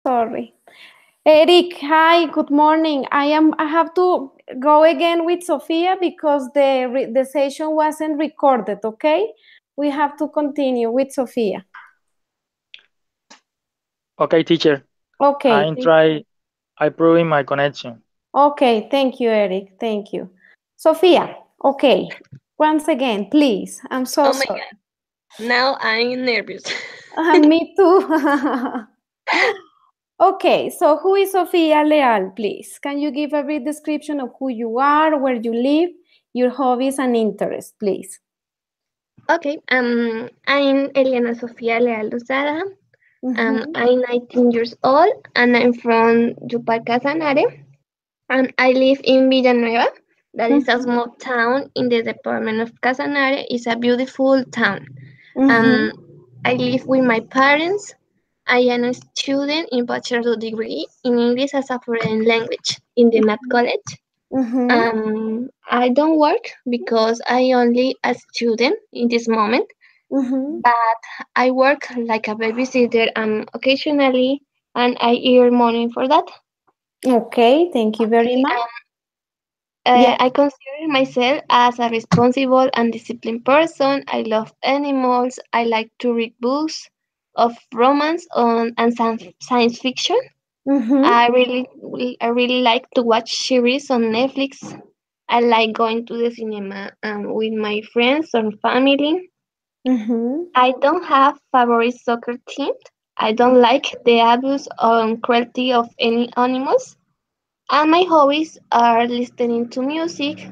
Sorry. Eric, hi, good morning. I have to go again with Sophia because the session wasn't recorded, okay? We have to continue with Sophia. Okay, teacher. Okay. I proving my connection. Okay, thank you, Eric. Thank you. Sophia, okay. Once again, please. I'm so Oh my sorry. god. Now I'm nervous. Me too. Okay, so who is Sofia Leal, please? Can you give a brief description of who you are, where you live, your hobbies and interests, please? Okay, I'm Eliana Sofia Leal Lozada. Mm-hmm. I'm 19 years old and I'm from Yupar Casanare. And I live in Villanueva. That is a small town in the department of Casanare. It's a beautiful town. Mm-hmm. Um, I live with my parents. I am a student in bachelor's degree in English as a foreign language in the NAT College. Mm-hmm. I don't work because I only a student in this moment, Mm-hmm. but I work like a babysitter occasionally, and I earn money for that. Okay, thank you very Okay, much. Yes. I consider myself as a responsible and disciplined person. I love animals. I like to read books of romance and science fiction. Mm-hmm. I really like to watch series on Netflix. I like going to the cinema with my friends or family. Mm-hmm. I don't have favorite soccer team. I don't like the abuse or cruelty of any animals. And my hobbies are listening to music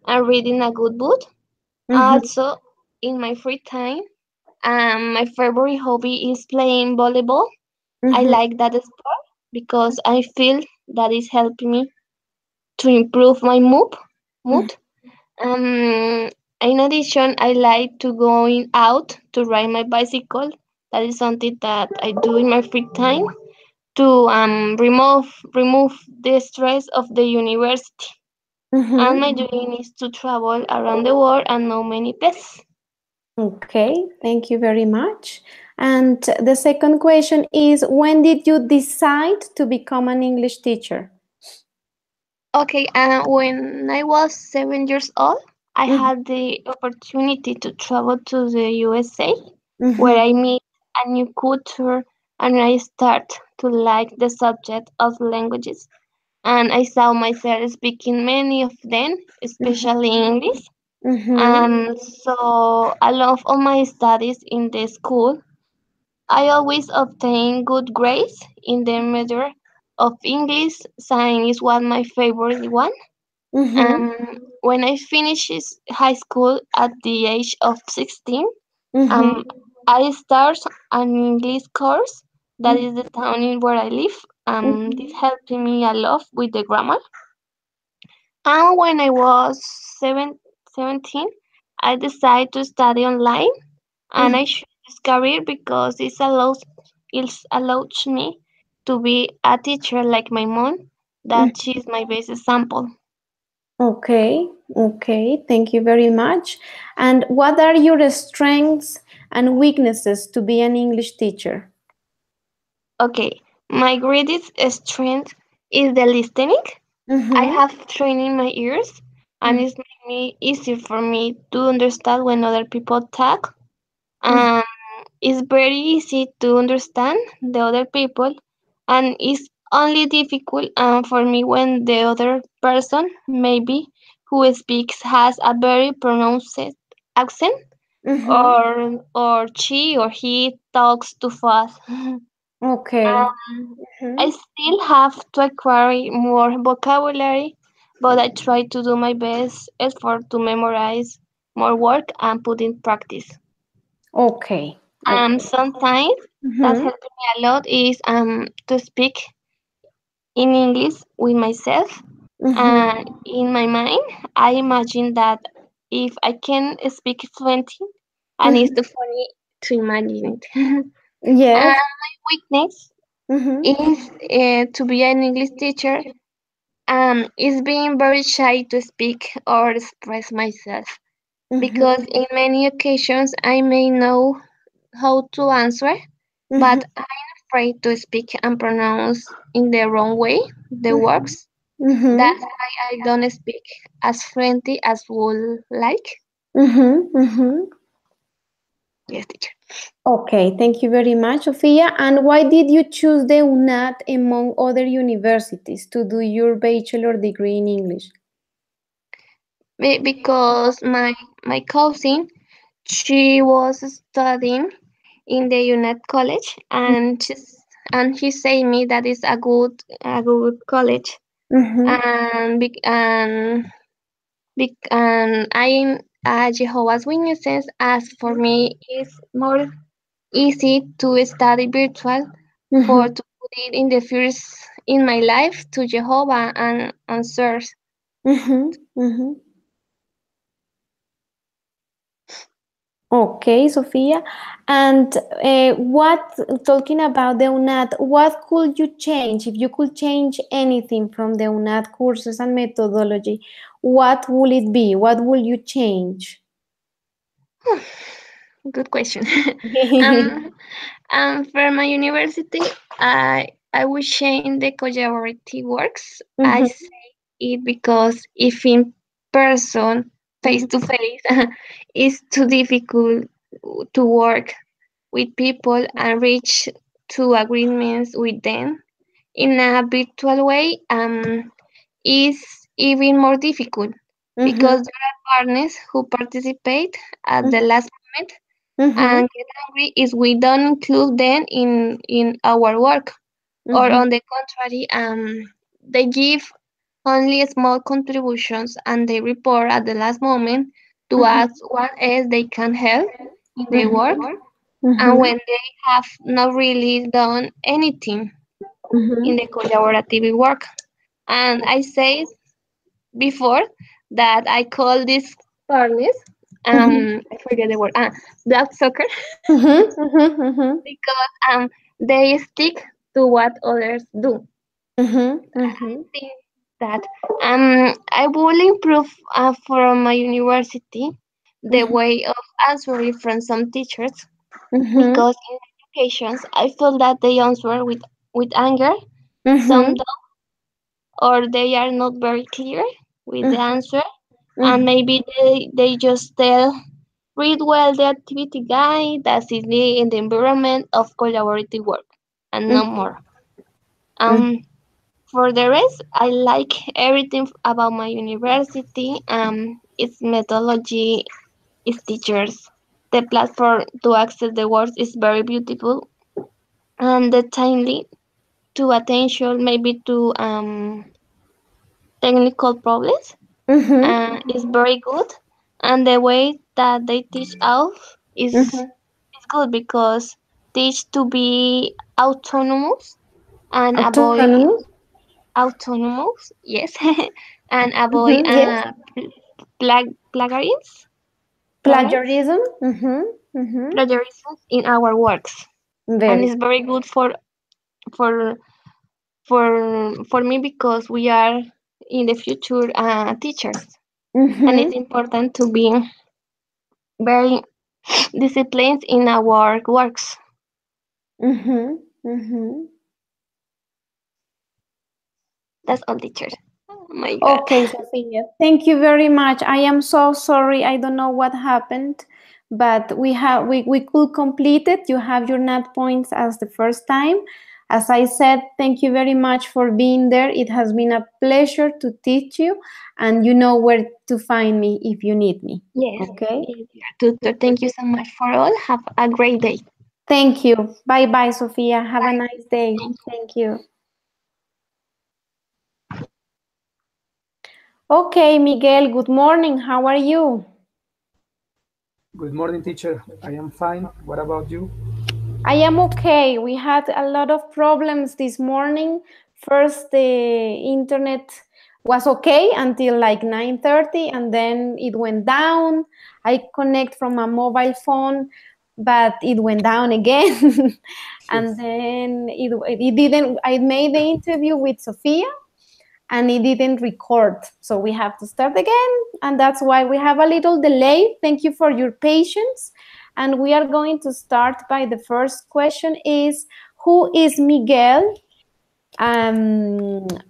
and reading a good book. Mm-hmm. Also, in my free time, my favorite hobby is playing volleyball. I Mm-hmm. like that sport because I feel that is helping me to improve my mood. Um, in addition, I like to going out to ride my bicycle. That is something that I do in my free time to remove the stress of the university. And Mm-hmm. my dream is to travel around the world and know many places. Okay, thank you very much. And the second question is, when did you decide to become an English teacher? Okay, when I was 7 years old, I Mm-hmm. had the opportunity to travel to the USA, where Mm-hmm. I meet a new culture and I start to like the subject of languages. And I saw myself speaking many of them, especially English. Mm-hmm. And so, along all my studies in the school, I always obtain good grades in the measure of English. Science is one my favorite one. Mm-hmm. When I finished high school at the age of 16, Mm-hmm. um, I start an English course. That is the town in where I live. This Mm-hmm. helped me a lot with the grammar. And when I was 17, I decided to study online, and I chose this career because it allows me to be a teacher like my mom. Mm-hmm. That she's my best example. Okay, okay, thank you very much. And what are your strengths and weaknesses to be an English teacher? Okay, my greatest strength is the listening. I Mm-hmm. have trained in my ears, and it's made me easier for me to understand when other people talk. Um, it's very easy to understand the other people, and it's only difficult for me when the other person, maybe who speaks, has a very pronounced accent, Mm-hmm. or she or he talks too fast. Okay. I Mm-hmm. still have to acquire more vocabulary, but I try to do my best effort to memorize more work and put in practice. Okay. Okay. Sometimes that Mm-hmm. helps me a lot is to speak in English with myself. Mm-hmm. In my mind, I imagine that if I can speak fluently, and it's Mm-hmm. too funny to imagine it. Yes. My weakness Mm-hmm. is to be an English teacher. Is being very shy to speak or express myself Mm-hmm. because in many occasions I may know how to answer, Mm-hmm. but I'm afraid to speak and pronounce in the wrong way the words. Mm-hmm. That's why I don't speak as fluently as would like. Mm-hmm. Mm-hmm. Yes, teacher. Okay, thank you very much, Sofia. And why did you choose the UNAT among other universities to do your bachelor degree in English? Because my cousin, she was studying in the UNED college, and he said me that is a good college, Mm-hmm. and I Jehovah's Witnesses asked for me it's more easy to study virtual for Mm-hmm. to put it in the first in my life to Jehovah and serve. Mm-hmm. Mm-hmm. Okay, Sofia. And talking about the UNAT, what could you change? If you could change anything from the UNAT courses and methodology, what will it be? What will you change? Good question. um, for my university, I will change the collaborative works. I Mhm, say it because if in person, face mhm, to face, is too difficult to work with people and reach to agreements with them. In a virtual way, is even more difficult mhm, because there are partners who participate at the last moment mhm, and get angry if we don't include them in our work, or mhm, on the contrary, they give only small contributions and they report at the last moment to mhm, ask what else they can help in their mhm, work, and mhm, when they have not really done anything in mhm, the collaborative work. And I said before that I call these partners, mhm, I forget the word, black soccer, mhm, mhm, because they stick to what others do. mhm, I mhm, think that I will improve from my university the mhm, way of answering from some teachers, mhm, because in occasions I feel that they answer with anger, some mhm, don't, or they are not very clear with the mhm, answer, and mhm, maybe they just tell read well the activity guide that's in the environment of collaborative work and no mhm, more. Um, for the rest, I like everything about my university. Its methodology, its teachers, the platform to access the words is very beautiful, and the timely to attention maybe to technical problems mhm, is very good, and the way that they teach out mhm. is good because teach to be autonomous and avoid Autonomous? autonomous, yes, and avoid Mhm, yes. plagiarism, plagiarism, Plagiarism? Mhm, mhm. plagiarism in our works, and Very. it's very good for for me because we are in the future teachers, and it's Mhm, important to be very disciplined in our works. mhm, mhm. That's all, teachers. Oh my God. Okay, Sophia, thank you very much. I am so sorry. I don't know what happened, but we could complete it. You have your NAT points as the first time. As I said, thank you very much for being there. It has been a pleasure to teach you, and you know where to find me if you need me. Yes, Okay? yes, dear tutor. Thank you so much for all. Have a great day. Thank you. Bye bye, Sophia. Have a Bye. nice day. Thank Thank you. Okay, Miguel, good morning. How are you? Good morning, teacher. I am fine. What about you? I am okay. We had a lot of problems this morning. First, the internet was okay until like 9:30, and then it went down. I connect from a mobile phone, but it went down again. And Yes. then it didn't. I made the interview with Sophia, and it didn't record. So we have to start again, and that's why we have a little delay. Thank you for your patience. And we are going to start by the first question is, Who is Miguel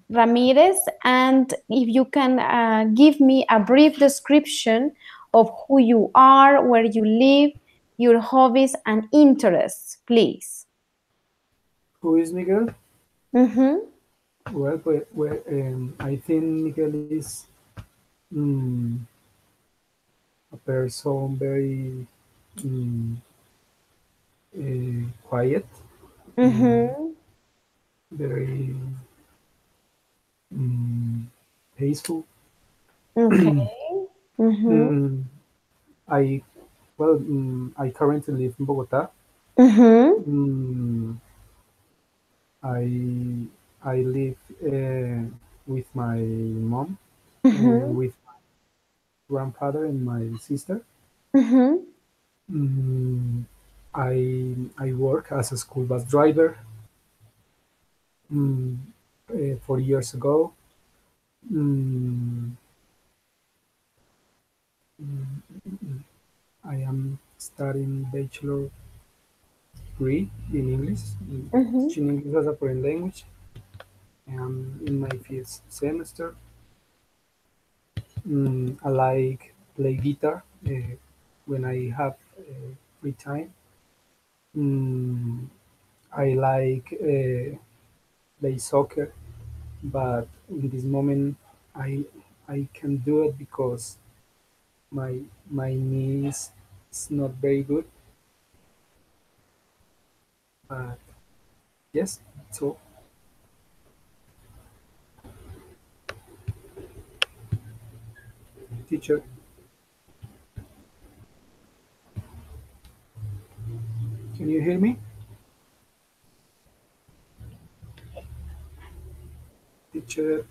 Ramirez? And if you can give me a brief description of who you are, where you live, your hobbies and interests, please. Who is Miguel? Mm-hmm. I think Miguel is mm, a person very quiet, Mm-hmm. very peaceful. Okay. Mm-hmm. Mm, I I currently live in Bogota. Mm-hmm. Mm, I I live with my mom, Mm-hmm. with grandfather and my sister. Mm-hmm. Mm, I work as a school bus driver. Mm, 4 years ago. Mm, I am studying bachelor degree in English, Mm-hmm. teaching English as a foreign language. I am in my fifth semester. I like play guitar when I have free time. Mm, I like play soccer, but in this moment I can do it because my knees is not very good. But yes, so teacher, can you hear me? Teacher.